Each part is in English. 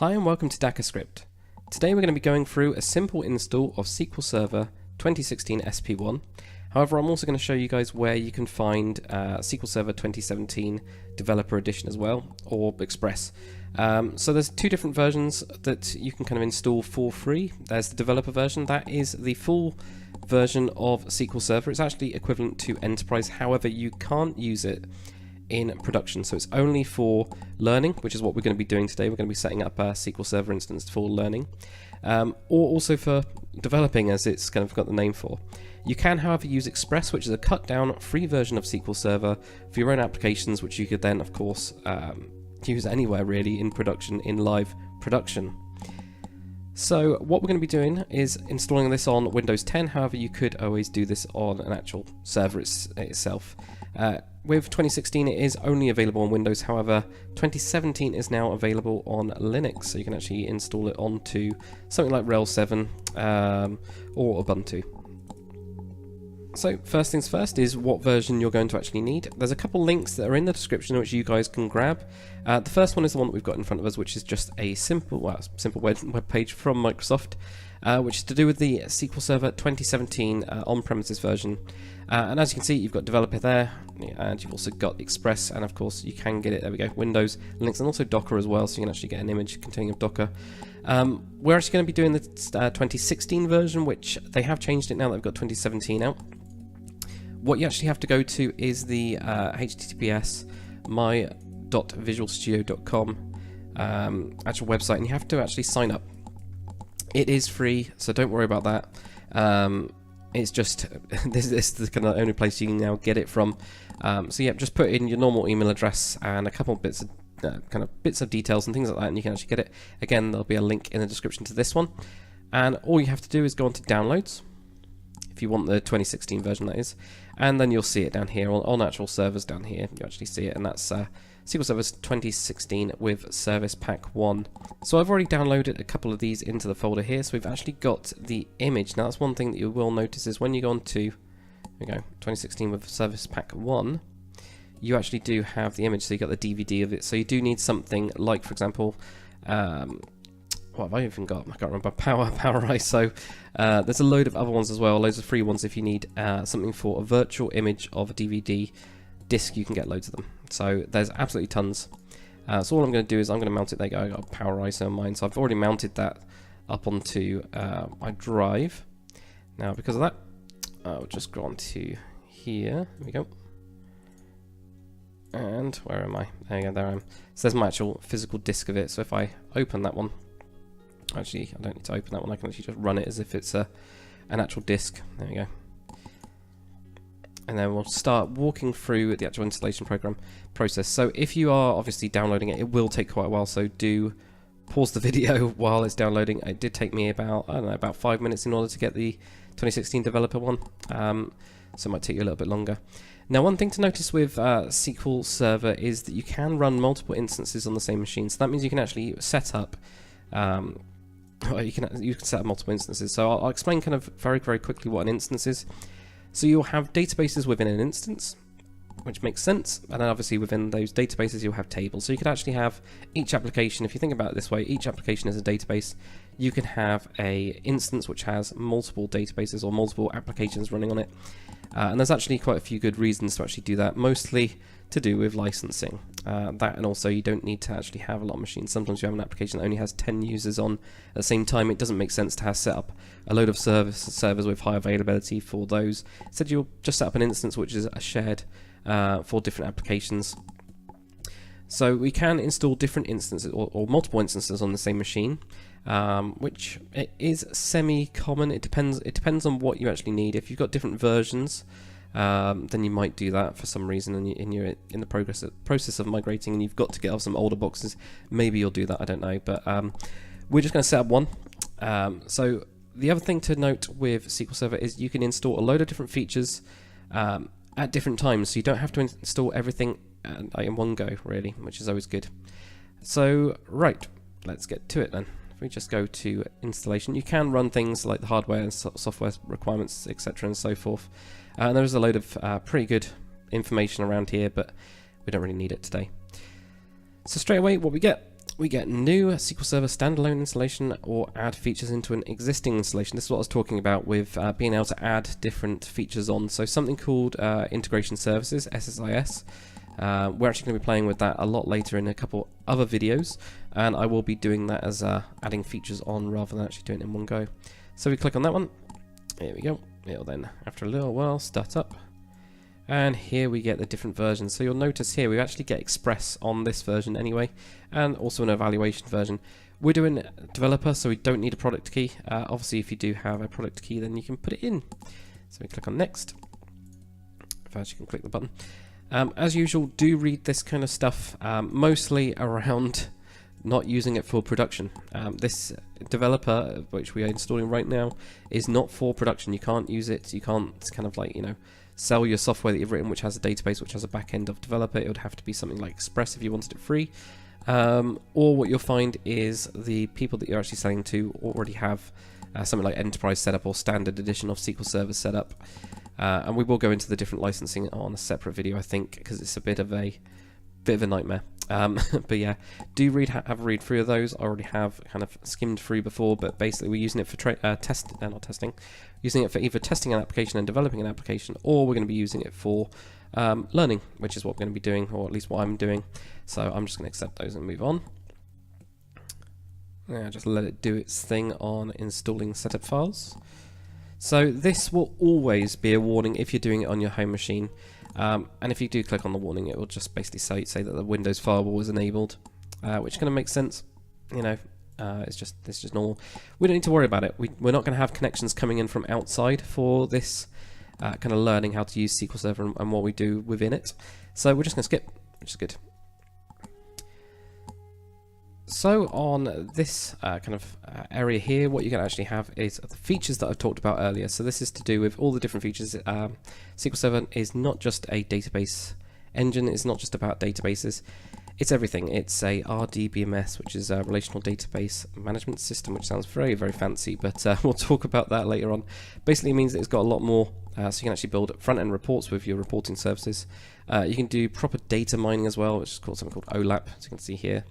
Hi and welcome to DACAscript. Today we're going to be going through a simple install of SQL Server 2016 SP1. However, I'm also going to show you guys where you can find SQL Server 2017 Developer Edition as well, or Express. So there's two different versions that you can kind of install for free. There's the developer version, that is the full version of SQL Server. It's actually equivalent to Enterprise, however you can't use it in production, so it's only for learning, which is what we're going to be doing today. We're going to be setting up a SQL Server instance for learning, or also for developing, as it's kind of got the name for. You can, however, use Express, which is a cut down free version of SQL Server for your own applications, which you could then of course use anywhere really in production, in live production. So what we're going to be doing is installing this on Windows 10, however you could always do this on an actual server itself. With 2016 it is only available on Windows, however 2017 is now available on Linux, so you can actually install it onto something like Rails 7 or Ubuntu. So first things first is what version you're going to actually need. There's a couple links that are in the description which you guys can grab. The first one is the one that we've got in front of us, which is just a simple web page from Microsoft, which is to do with the SQL Server 2017 on-premises version. And as you can see, you've got developer there, and you've also got Express, and of course you can get it, there we go, Windows, Linux, and also Docker as well, so you can actually get an image containing of Docker. We're actually going to be doing the 2016 version, which they have changed it now that they've got 2017 out. What you actually have to go to is the https my.visualstudio.com actual website, and you have to actually sign up. It is free, so don't worry about that. It's just this is the kind of only place you can now get it from. So yeah, just put in your normal email address and a couple of bits of bits of details and things like that, and you can actually get it. Again, there'll be a link in the description to this one, and all you have to do is go on to downloads if you want the 2016 version, that is, and then you'll see it down here on actual servers down here. You actually see it, and that's SQL Server 2016 with Service Pack 1. So I've already downloaded a couple of these into the folder here, so we've actually got the image. Now that's one thing that you will notice is when you go on to, here we go, 2016 with Service Pack 1, you actually do have the image, so you got the DVD of it. So you do need something like, for example, what have I even got? I can't remember. Power ISO. There's a load of other ones as well, loads of free ones if you need something for a virtual image of a DVD disc. You can get loads of them. So there's absolutely tons. So all I'm going to do is I'm going to mount it. There you go. I got Power ISO on mine, so I've already mounted that up onto my drive. Now because of that, I'll just go on to here. There we go. And where am I? There you go. There I am. So there's my actual physical disc of it. So if I open that one, actually I don't need to open that one. I can actually just run it as if it's an actual disc. There we go. And then we'll start walking through the actual installation process. So if you are obviously downloading it, it will take quite a while, so do pause the video while it's downloading. It did take me about, I don't know, about 5 minutes in order to get the 2016 developer one, so it might take you a little bit longer. Now one thing to notice with SQL Server is that you can run multiple instances on the same machine, so that means you can actually set up you can set up multiple instances. So I'll explain kind of very quickly what an instance is. So you'll have databases within an instance, which makes sense, and then obviously within those databases you'll have tables. So you could actually have each application, if you think about it this way, each application is a database. You can have a instance which has multiple databases or multiple applications running on it, and there's actually quite a few good reasons to actually do that, mostly to do with licensing. That, and also you don't need to actually have a lot of machines. Sometimes you have an application that only has 10 users on at the same time. It doesn't make sense to have set up a load of servers with high availability for those. Instead you'll just set up an instance which is a shared for different applications. So we can install different instances or multiple instances on the same machine, which is semi-common. It depends on what you actually need. If you've got different versions, then you might do that for some reason, and you're in the process of migrating, and you've got to get off some older boxes. Maybe you'll do that, I don't know, but we're just going to set up one. So the other thing to note with SQL Server is you can install a load of different features at different times, so you don't have to install everything in one go, really, which is always good. So right, let's get to it then. If we just go to installation, you can run things like the hardware and software requirements, etc., and so forth. And there's a load of pretty good information around here, but we don't really need it today. So straight away what we get we get new SQL Server standalone installation or add features into an existing installation. This is what I was talking about with being able to add different features on. So something called Integration Services, SSIS. We're actually going to be playing with that a lot later in a couple other videos, and I will be doing that as adding features on rather than actually doing it in one go. So we click on that one. Here we go. It'll then, after a little while, start up. And here we get the different versions. So you'll notice here we actually get Express on this version anyway, and also an evaluation version. We're doing developer, so we don't need a product key. Obviously, if you do have a product key, then you can put it in. So we click on next. First, you can click the button. As usual, do read this kind of stuff, mostly around not using it for production. This developer, which we are installing right now, is not for production. You can't use it. You can't kind of like, sell your software that you've written, which has a database, which has a back end of developer. It would have to be something like Express if you wanted it free. Or what you'll find is the people that you're actually selling to already have something like Enterprise setup or Standard Edition of SQL Server setup. And we will go into the different licensing on a separate video, I think, because it's a bit of a nightmare. But yeah, do have a read through of those. I already have kind of skimmed through before, but basically we're using it for using it for either testing an application and developing an application, or we're going to be using it for learning, which is what we're going to be doing, or at least what I'm doing. So I'm just going to accept those and move on. Yeah, just let it do its thing on installing setup files. So this will always be a warning if you're doing it on your home machine. And if you do click on the warning, it will just basically say that the Windows firewall is enabled, which kind of makes sense. It's just normal. We don't need to worry about it. We're not going to have connections coming in from outside for this kind of learning how to use SQL Server and what we do within it. So we're just going to skip, which is good. So on this kind of area here, what you can actually have is the features that I've talked about earlier. So this is to do with all the different features. SQL Server is not just a database engine. It's not just about databases. It's everything. It's a RDBMS, which is a Relational Database Management System, which sounds very, very fancy, but we'll talk about that later on. Basically, it means that it's got a lot more, so you can actually build front-end reports with your reporting services. You can do proper data mining as well, which is called something called OLAP, as you can see here.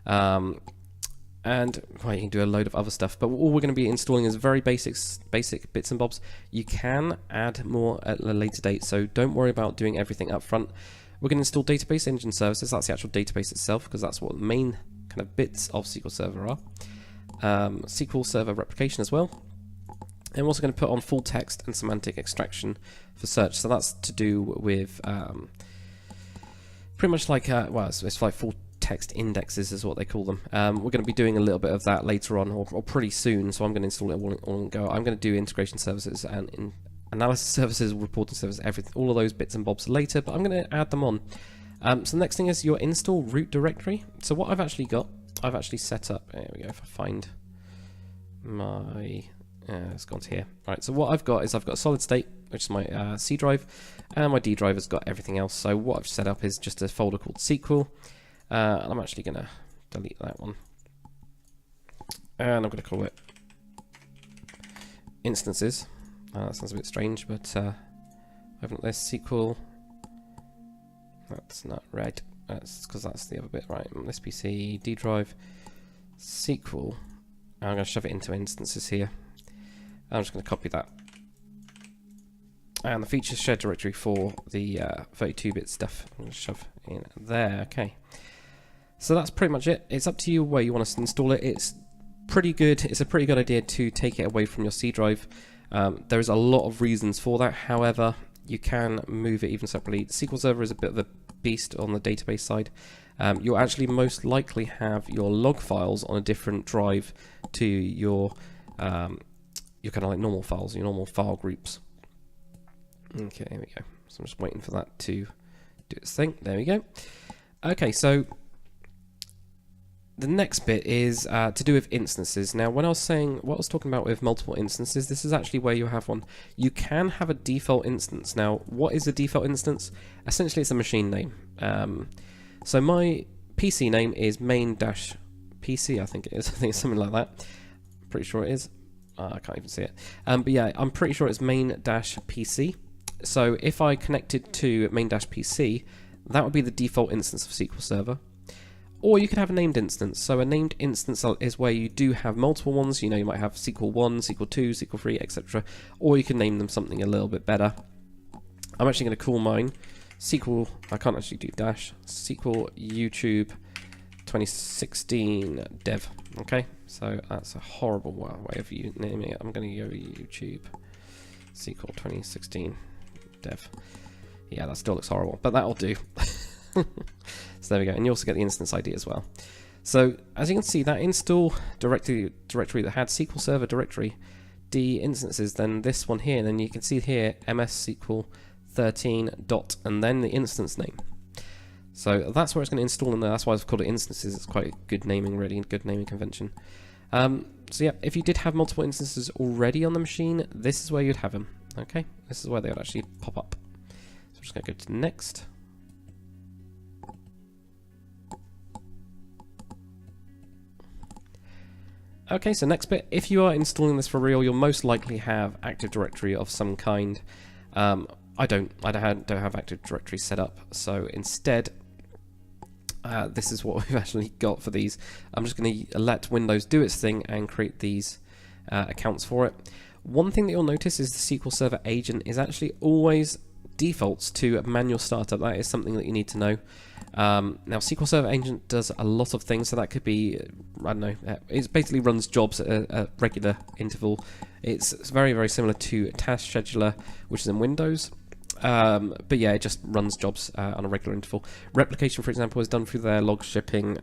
And well, you can do a load of other stuff, but all we're going to be installing is very basic bits and bobs. You can add more at a later date, so don't worry about doing everything up front. We're going to install database engine services. That's the actual database itself, because that's what the main kind of bits of SQL Server are. SQL Server replication as well. And we're also going to put on full text and semantic extraction for search. So that's to do with pretty much like, well, it's like full text indexes is what they call them. We're going to be doing a little bit of that later on, or pretty soon, so I'm going to install it all in go. I'm going to do integration services and analysis services, reporting services, everything, all of those bits and bobs later, but I'm going to add them on. So the next thing is your install root directory. So what I've actually got, I've actually set up, there we go, if I find my, it's gone to here. Right, so what I've got is I've got a solid state, which is my C drive, and my D drive has got everything else. So what I've set up is just a folder called SQL. And I'm actually going to delete that one. And I'm going to call it instances. That sounds a bit strange, but open up this SQL. That's not right. That's because that's the other bit, right? This PC, D drive, SQL. And I'm going to shove it into instances here. I'm just going to copy that. And the features shared directory for the 32-bit stuff, I'm going to shove in there. Okay. So that's pretty much it. It's up to you where you want to install it. It's pretty good. It's a pretty good idea to take it away from your C drive. There is a lot of reasons for that. However, you can move it even separately. SQL Server is a bit of a beast on the database side. You'll actually most likely have your log files on a different drive to your kind of like normal files, your normal file groups. Okay, here we go. So I'm just waiting for that to do its thing. There we go. Okay, so the next bit is to do with instances. Now, when I was saying what I was talking about with multiple instances, this is actually where you have one. You can have a default instance. Now, what is a default instance? Essentially, it's a machine name. So my PC name is main-PC, I think it is. I think it's something like that. I'm pretty sure it is. I can't even see it. But yeah, I'm pretty sure it's main-PC. So if I connected to main-PC, that would be the default instance of SQL Server. Or you could have a named instance. So a named instance is where you do have multiple ones. You know, you might have SQL 1, SQL 2, SQL 3, etc. Or you can name them something a little bit better. I'm actually going to call mine SQL, I can't actually do dash, SQL YouTube 2016 dev. Okay, so that's a horrible way of naming it. I'm going to go YouTube SQL 2016 dev. Yeah, that still looks horrible, but that'll do. So there we go, and you also get the instance ID as well. So as you can see, that install directory that had SQL Server directory D instances, then this one here, and then you can see here MS SQL 13 dot and then the instance name. So that's where it's going to install in there. That's why I've called it instances. It's quite good naming, really good naming convention. So yeah, if you did have multiple instances already on the machine, this is where you'd have them. Okay, this is where they would actually pop up. So I'm just going to go to next. Okay, so next bit, if you are installing this for real, you'll most likely have Active Directory of some kind. I don't have Active Directory set up, so instead, this is what we've actually got for these. I'm just going to let Windows do its thing and create these accounts for it. One thing that you'll notice is the SQL Server agent is actually always defaults to a manual startup. That is something that you need to know. Now, SQL Server Agent does a lot of things, so that could be, I don't know, it basically runs jobs at a regular interval. It's very, very similar to Task Scheduler, which is in Windows. But yeah, it just runs jobs on a regular interval. Replication, for example, is done through their log shipping.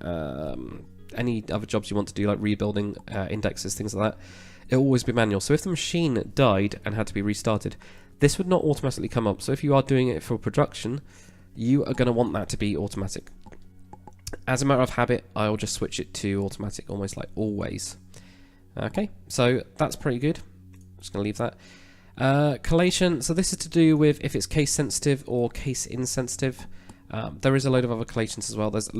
Any other jobs you want to do, like rebuilding indexes, things like that, it'll always be manual. So if the machine died and had to be restarted, this would not automatically come up. So if you are doing it for production, you are going to want that to be automatic. As a matter of habit, I'll just switch it to automatic, almost like always. Okay, so that's pretty good. Just going to leave that. Collation, so this is to do with if it's case sensitive or case insensitive. There is a load of other collations as well. There's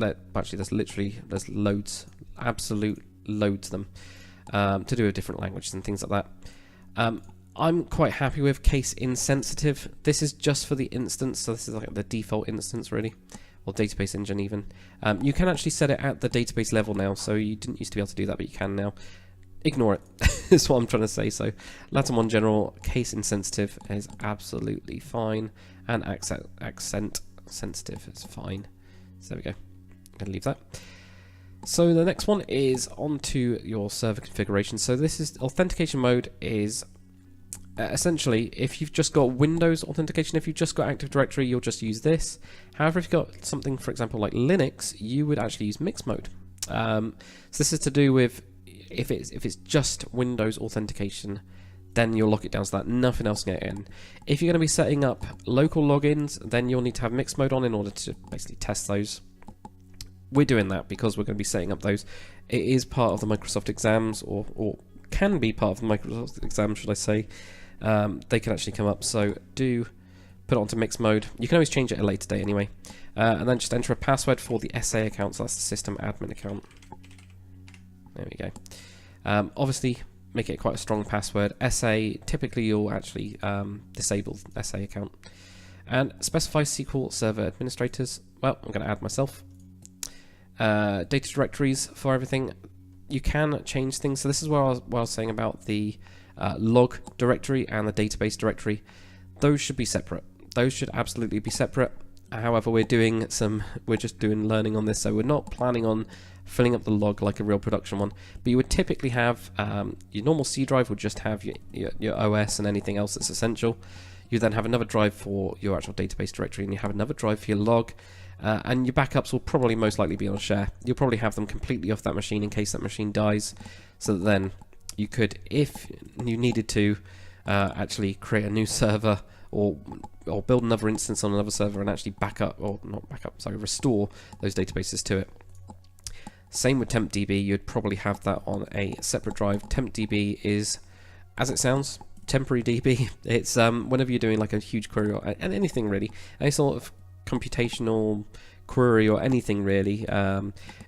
loads, absolute loads of them, to do with different languages and things like that. I'm quite happy with case insensitive. This is just for the instance, so this is like the default instance really, or database engine even. You can actually set it at the database level now, so you didn't used to be able to do that, but you can now. Ignore it, is what I'm trying to say. So Latin 1 general, case insensitive is absolutely fine, and accent sensitive is fine. So there we go, I'm going to leave that. So the next one is onto your server configuration. So this is authentication mode is essentially, if you've just got Windows authentication, if you've just got Active Directory, you'll just use this. However, if you've got something, for example, like Linux, you would actually use mixed mode. So this is to do with if it's just Windows authentication, then you'll lock it down so that nothing else can get in. If you're going to be setting up local logins, then you'll need to have mixed mode on in order to basically test those. We're doing that because we're going to be setting up those. It is part of the Microsoft exams, or can be part of the Microsoft exams, should I say. They can actually come up, so do put it onto mixed mode. You can always change it at a later date anyway. And then just enter a password for the SA account, so that's the system admin account. There we go. Obviously, make it quite a strong password. SA, typically you'll actually disable SA account. And specify SQL Server administrators. Well, I'm going to add myself. Data directories for everything. You can change things. So this is what I was saying about the log directory and the database directory. Those should be separate. Those should absolutely be separate. However, we're just doing learning on this, so we're not planning on filling up the log like a real production one. But you would typically have your normal C drive would just have your OS and anything else that's essential. You then have another drive for your actual database directory, and you have another drive for your log. And your backups will probably most likely be on share. You'll probably have them completely off that machine in case that machine dies, so that then you could, if you needed to, actually create a new server or build another instance on another server and actually restore those databases to it. Same with TempDB, you'd probably have that on a separate drive. TempDB is, as it sounds, temporary DB. It's whenever you're doing like a huge query or anything really, any sort of computational query or anything really,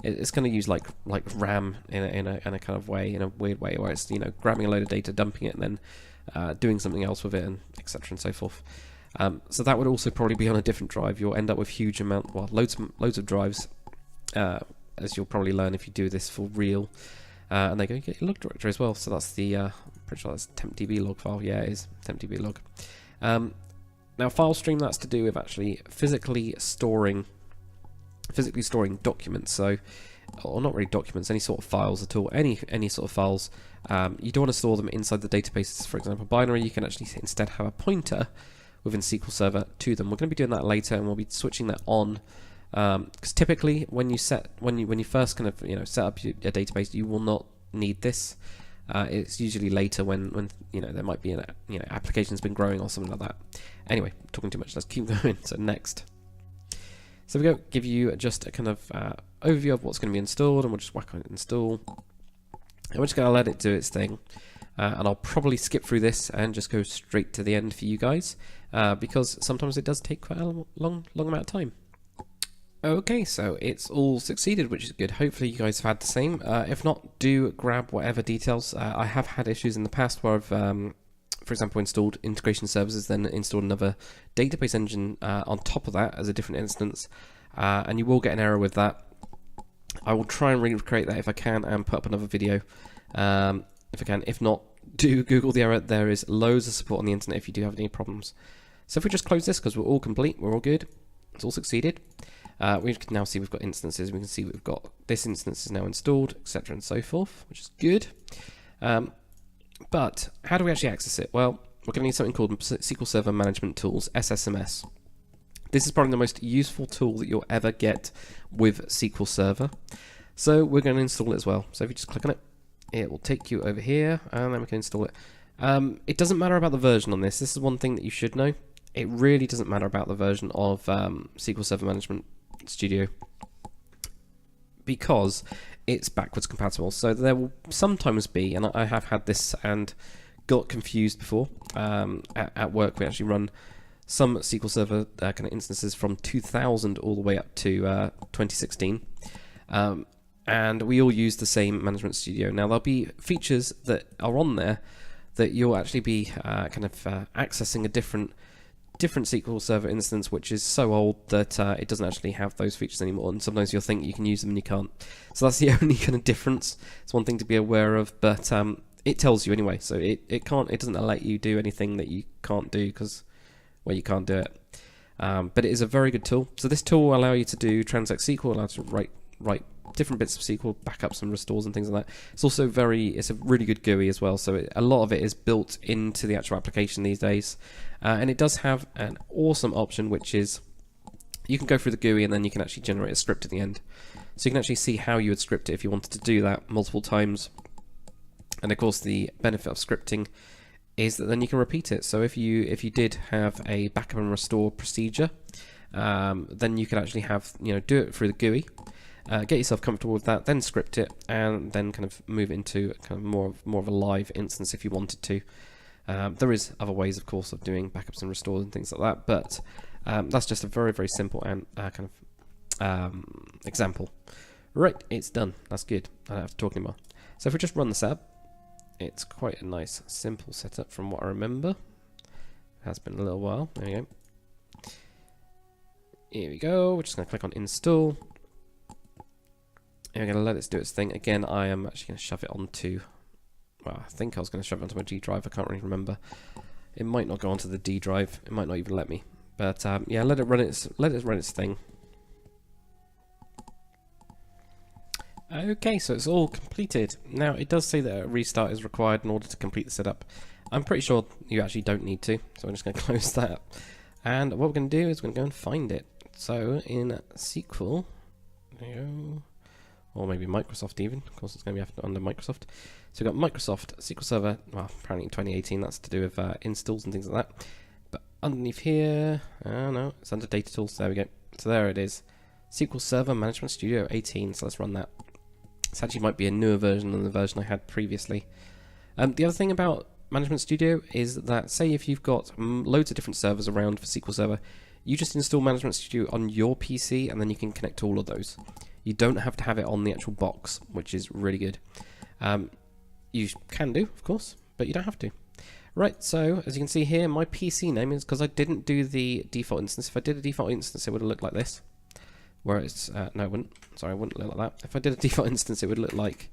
it's going to use like RAM in a kind of way, in a weird way, where it's grabbing a load of data, dumping it, and then doing something else with it, and etc. and so forth. So that would also probably be on a different drive. You'll end up with loads of drives as you'll probably learn if you do this for real. And they go, you get your log directory as well. So that's the, pretty sure that's tempdb log file. Yeah, it is tempdb log. Now file stream, that's to do with actually physically storing documents. So, or not really documents, any sort of files at all, any sort of files. You don't want to store them inside the databases, for example, binary. You can actually instead have a pointer within SQL Server to them. We're going to be doing that later, and we'll be switching that on. Because typically, when you first kind of set up your database, you will not need this. It's usually later when there might be an application's been growing or something like that. Anyway, talking too much. Let's keep going. So next. So we go give you just a kind of overview of what's going to be installed, and we'll just whack on install. And we're just going to let it do its thing. And I'll probably skip through this and just go straight to the end for you guys, because sometimes it does take quite a long amount of time. Okay, so it's all succeeded, which is good. Hopefully you guys have had the same. If not, do grab whatever details. I have had issues in the past where I've, for example, installed integration services, then installed another database engine on top of that as a different instance, and you will get an error with that. I will try and recreate that if I can and put up another video if I can. If not, do Google the error. There is loads of support on the internet if you do have any problems. So if we just close this, because we're all complete, we're all good, it's all succeeded. We can now see we've got instances. We can see we've got this instance is now installed, etc. and so forth, which is good. But how do we actually access it? Well, we're going to need something called SQL Server Management Tools, SSMS. This is probably the most useful tool that you'll ever get with SQL Server. So we're going to install it as well. So if you just click on it, it will take you over here, and then we can install it. It doesn't matter about the version on this. This is one thing that you should know. It really doesn't matter about the version of SQL Server Management Studio, because it's backwards compatible. So there will sometimes be, and I have had this and got confused before, at work we actually run some SQL Server kind of instances from 2000 all the way up to 2016, and we all use the same Management Studio. Now there'll be features that are on there that you'll actually be accessing a different SQL Server instance, which is so old that it doesn't actually have those features anymore, and sometimes you'll think you can use them and you can't. So that's the only kind of difference. It's one thing to be aware of, but it tells you anyway. So it doesn't let you do anything that you can't do, because you can't do it. But it is a very good tool. So this tool will allow you to do transact SQL, allow you to write different bits of SQL, backups and restores and things like that. It's also it's a really good GUI as well, so a lot of it is built into the actual application these days. And it does have an awesome option, which is you can go through the GUI and then you can actually generate a script at the end. So you can actually see how you would script it if you wanted to do that multiple times. And of course the benefit of scripting is that then you can repeat it. So if you did have a backup and restore procedure, then you could actually do it through the GUI. Get yourself comfortable with that, then script it, and then kind of move it into kind of more of a live instance if you wanted to. There is other ways, of course, of doing backups and restores and things like that, but that's just a very, very simple and kind of example. Right, it's done. That's good. I don't have to talk anymore. So if we just run the setup, it's quite a nice, simple setup from what I remember. It has been a little while. There we go. Here we go. We're just going to click on install. And we're going to let it do its thing. Again, I am actually going to shove it onto... Well, I think I was going to shove it onto my G drive. I can't really remember. It might not go onto the D drive. It might not even let me. But yeah, let it run its thing. Okay, so it's all completed. Now it does say that a restart is required in order to complete the setup. I'm pretty sure you actually don't need to, so I'm just going to close that. And what we're going to do is we're going to go and find it. So in SQL, there you go. Or maybe Microsoft even. Of course, it's going to be under Microsoft. So we've got Microsoft SQL Server. Well, apparently in 2018, that's to do with installs and things like that. But underneath here, oh no, it's under Data Tools. There we go. So there it is. SQL Server Management Studio 18. So let's run that. This actually might be a newer version than the version I had previously. The other thing about Management Studio is that, say if you've got loads of different servers around for SQL Server, you just install Management Studio on your PC and then you can connect to all of those. You don't have to have it on the actual box, which is really good. You can do, of course, but you don't have to. Right, so as you can see here, my PC name is because I didn't do the default instance. If I did a default instance, it would have looked like this, where it's, no it wouldn't, sorry, it wouldn't look like that. If I did a default instance, it would look like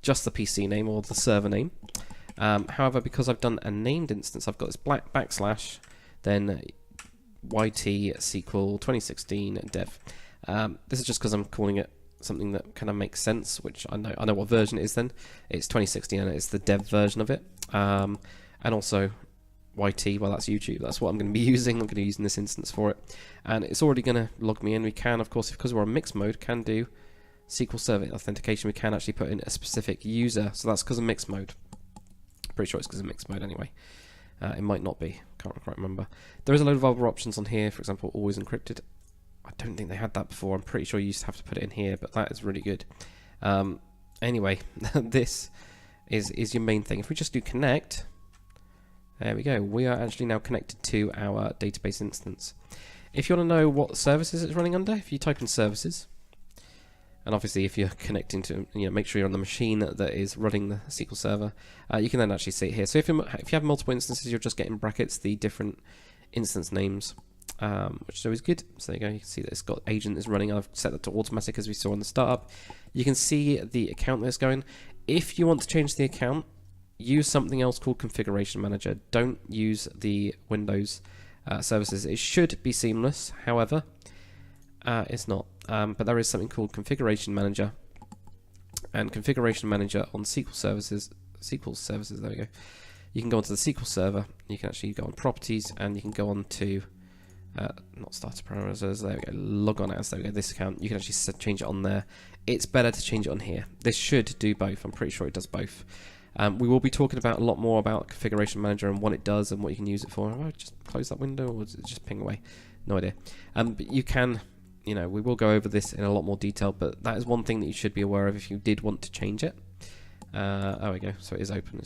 just the PC name or the server name. However, because I've done a named instance, I've got this black backslash, then YT SQL 2016 dev. This is just because I'm calling it something that kind of makes sense, which I know what version it is then. It's 2016 and it's the dev version of it. And also YT, well that's YouTube, that's what I'm going to be using. I'm going to be using this instance for it. And it's already going to log me in. We can, of course, because we're on mixed mode, can do SQL Server authentication. We can actually put in a specific user, so that's because of mixed mode. Pretty sure it's because of mixed mode anyway. It might not be, can't quite remember. There is a load of other options on here, for example, always encrypted. I don't think they had that before. I'm pretty sure you used to have to put it in here, but that is really good. Anyway, this is your main thing. If we just do connect, there we go. We are actually now connected to our database instance. If you want to know what services it's running under, if you type in services, and obviously if you're connecting to, make sure you're on the machine that is running the SQL Server, you can then actually see it here. So if you have multiple instances, you'll just get in brackets the different instance names, which is always good. So there you go, you can see that it's got agent is running. I've set that to automatic as we saw in the startup. You can see the account that's going. If you want to change the account, use something else called Configuration Manager. Don't use the Windows services. It should be seamless, however, it's not. But there is something called Configuration Manager, and Configuration Manager on SQL services, there we go. You can go onto the SQL Server, you can actually go on Properties, and you can go on to, not Starter Parameters, there we go, log on as, there we go, this account. You can actually change it on there. It's better to change it on here. This should do both, I'm pretty sure it does both. We will be talking about a lot more about Configuration Manager and what it does and what you can use it for. Oh, just close that window, or does it just ping away? No idea. But you can, we will go over this in a lot more detail, but that is one thing that you should be aware of if you did want to change it. There we go, so it is open,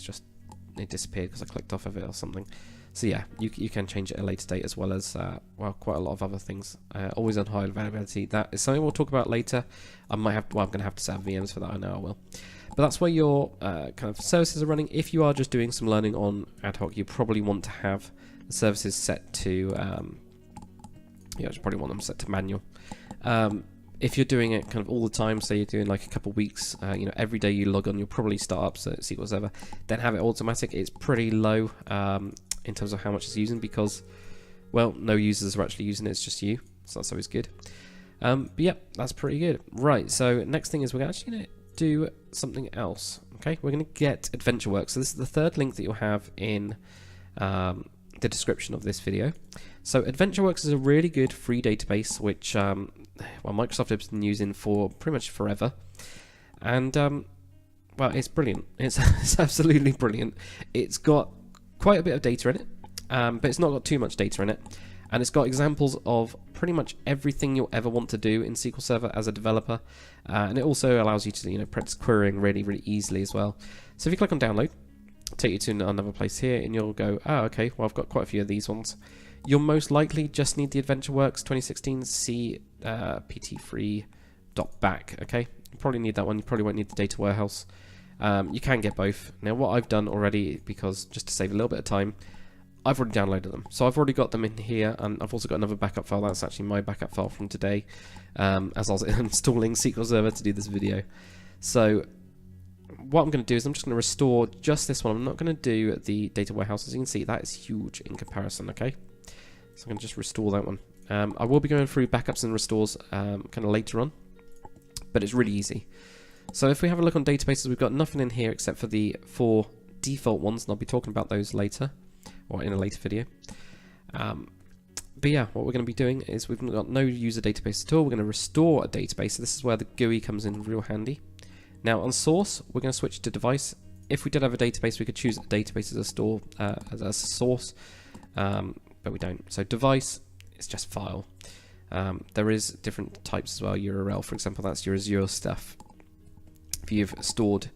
it disappeared because I clicked off of it or something. So yeah, you can change it at a later date, as well as, quite a lot of other things. Always on high availability. That is something we'll talk about later. I'm going to have to set up VMs for that, I know I will. But that's where your kind of services are running. If you are just doing some learning on ad hoc, you probably want to have the services set to, you probably want them set to manual. If you're doing it kind of all the time, say you're doing like a couple weeks, every day you log on, you'll probably start up SQL Server, then have it automatic. It's pretty low in terms of how much it's using, because, well, no users are actually using it, it's just you, so that's always good. But yeah, that's pretty good. Right, so next thing is we're actually going to do something else. Okay, we're going to get AdventureWorks. So this is the third link that you'll have in the description of this video. So AdventureWorks is a really good free database, which Microsoft has been using for pretty much forever, and well, it's brilliant. It's absolutely brilliant. It's got quite a bit of data in it, but it's not got too much data in it, and it's got examples of pretty much everything you'll ever want to do in SQL Server as a developer, and it also allows you to practice querying really, really easily as well. So if you click on download, take you to another place here, and you'll go, oh, okay, well, I've got quite a few of these ones. You'll most likely just need the AdventureWorks 2016 pt3.back, okay? You probably need that one. You probably won't need the data warehouse. You can get both. Now, what I've done already, because just to save a little bit of time, I've already downloaded them. So I've already got them in here, and I've also got another backup file. That's actually my backup file from today, as I was installing SQL Server to do this video. So what I'm going to do is I'm just going to restore just this one. I'm not going to do the data warehouse. As you can see, that is huge in comparison, okay? So I'm going to just restore that one. I will be going through backups and restores kind of later on, but it's really easy. So if we have a look on databases, we've got nothing in here except for the 4 default ones, and I'll be talking about those later, or in a later video. But yeah, what we're going to be doing is we've got no user database at all. We're going to restore a database. So this is where the GUI comes in real handy. Now on source, we're going to switch to device. If we did have a database, we could choose a database as a store, as a source, but we don't. So device is just file. There is different types as well. URL, for example, that's your Azure stuff. If you've stored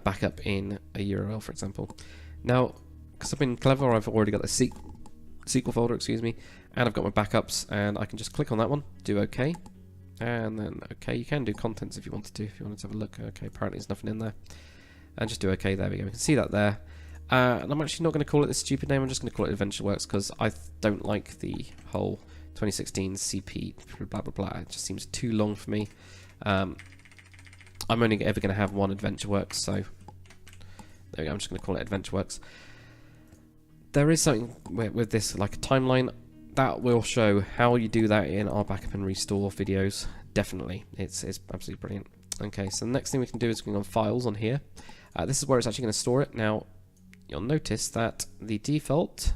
backup in a URL, for example. Now, because I've been clever, I've already got the SQL folder, excuse me, and I've got my backups, and I can just click on that one, do OK, and then OK. You can do contents if you wanted to, have a look. OK, apparently there's nothing in there, and just do OK. There we go. We can see that there. And I'm actually not going to call it this stupid name. I'm just going to call it AdventureWorks because I don't like the whole 2016 CP blah blah blah. It just seems too long for me. I'm only ever going to have one AdventureWorks, so there we go. I'm just going to call it AdventureWorks. There is something with this, like a timeline, that will show how you do that in our backup and restore videos. Definitely, it's absolutely brilliant. Okay, so the next thing we can do is click on Files on here. This is where it's actually going to store it. Now, you'll notice that the default,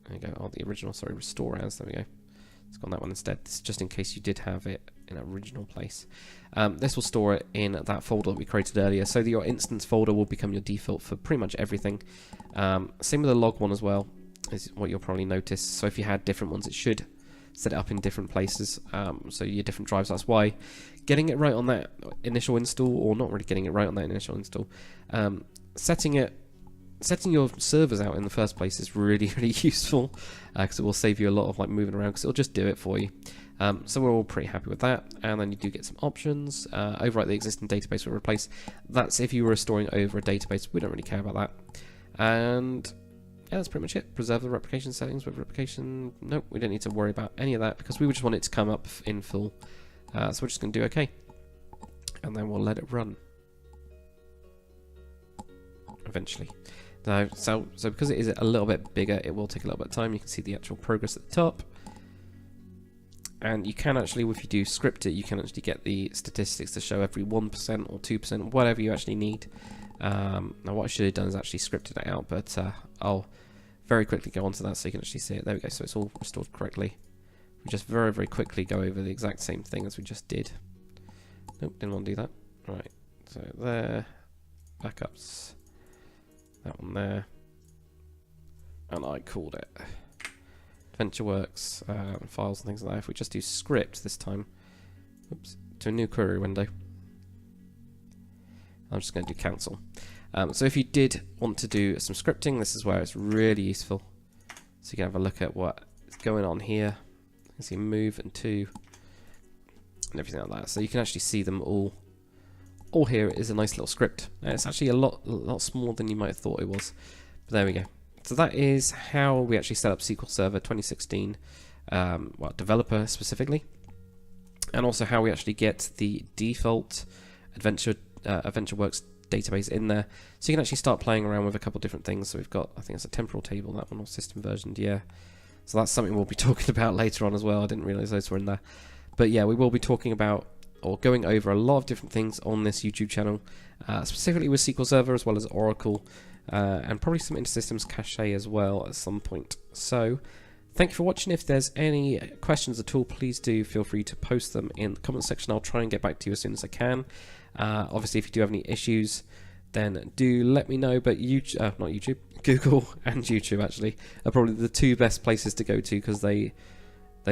there we go, oh, the original, sorry, Restore as, there we go. It's got that one instead. This is just in case you did have it in an original place. This will store it in that folder that we created earlier, so that your instance folder will become your default for pretty much everything. Same with the log one as well, is what you'll probably notice. So if you had different ones, it should set it up in different places, so your different drives. That's why getting it right on that initial install, or not really getting it right on that initial install, setting your servers out in the first place is really useful, because it will save you a lot of like moving around, because it'll just do it for you. So we're all pretty happy with that. And then you do get some options. Overwrite the existing database or replace. That's if you were restoring over a database. We don't really care about that. And yeah, that's pretty much it. Preserve the replication settings with replication. Nope, we don't need to worry about any of that, because we just want it to come up in full. So we're just going to do OK. And then we'll let it run. Eventually. Now, so because it is a little bit bigger, it will take a little bit of time. You can see the actual progress at the top. And you can actually, if you do script it, you can actually get the statistics to show every 1% or 2%, whatever you actually need. Now what I should have done is actually scripted it out, but I'll very quickly go on to that so you can actually see it. There we go, so it's all restored correctly. We just very quickly go over the exact same thing as we just did. Nope, didn't want to do that. Right, so there, backups, that one there, and I called it AdventureWorks files and things like that. If we just do script this time, oops, to a new query window, I'm just going to do cancel. So if you did want to do some scripting, this is where it's really useful. So you can have a look at what is going on here. You can see move and to and everything like that. So you can actually see them all. All here is a nice little script. It's actually a lot smaller than you might have thought it was. But there we go. So that is how we actually set up SQL Server 2016, developer specifically, and also how we actually get the default AdventureWorks database in there. So you can actually start playing around with a couple of different things. So we've got, I think it's a temporal table, that one, or system versioned, yeah. So that's something we'll be talking about later on as well. I didn't realize those were in there. But yeah, we will be talking about, or going over a lot of different things on this YouTube channel, specifically with SQL Server as well as Oracle, and probably some InterSystems cache as well at some point. So thank you for watching. If there's any questions at all, please do feel free to post them in the comment section. I'll try and get back to you as soon as I can. Obviously, if you do have any issues, then do let me know. But YouTube, not YouTube, Google and YouTube actually are probably the two best places to go to, because they're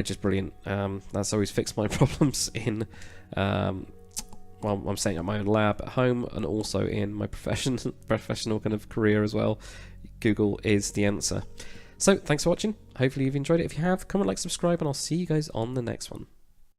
just brilliant. That's always fixed my problems in while I'm setting up my own lab at home, and also in my professional kind of career as well. Google is the answer. So thanks for watching. Hopefully you've enjoyed it. If you have, comment, like, subscribe, and I'll see you guys on the next one.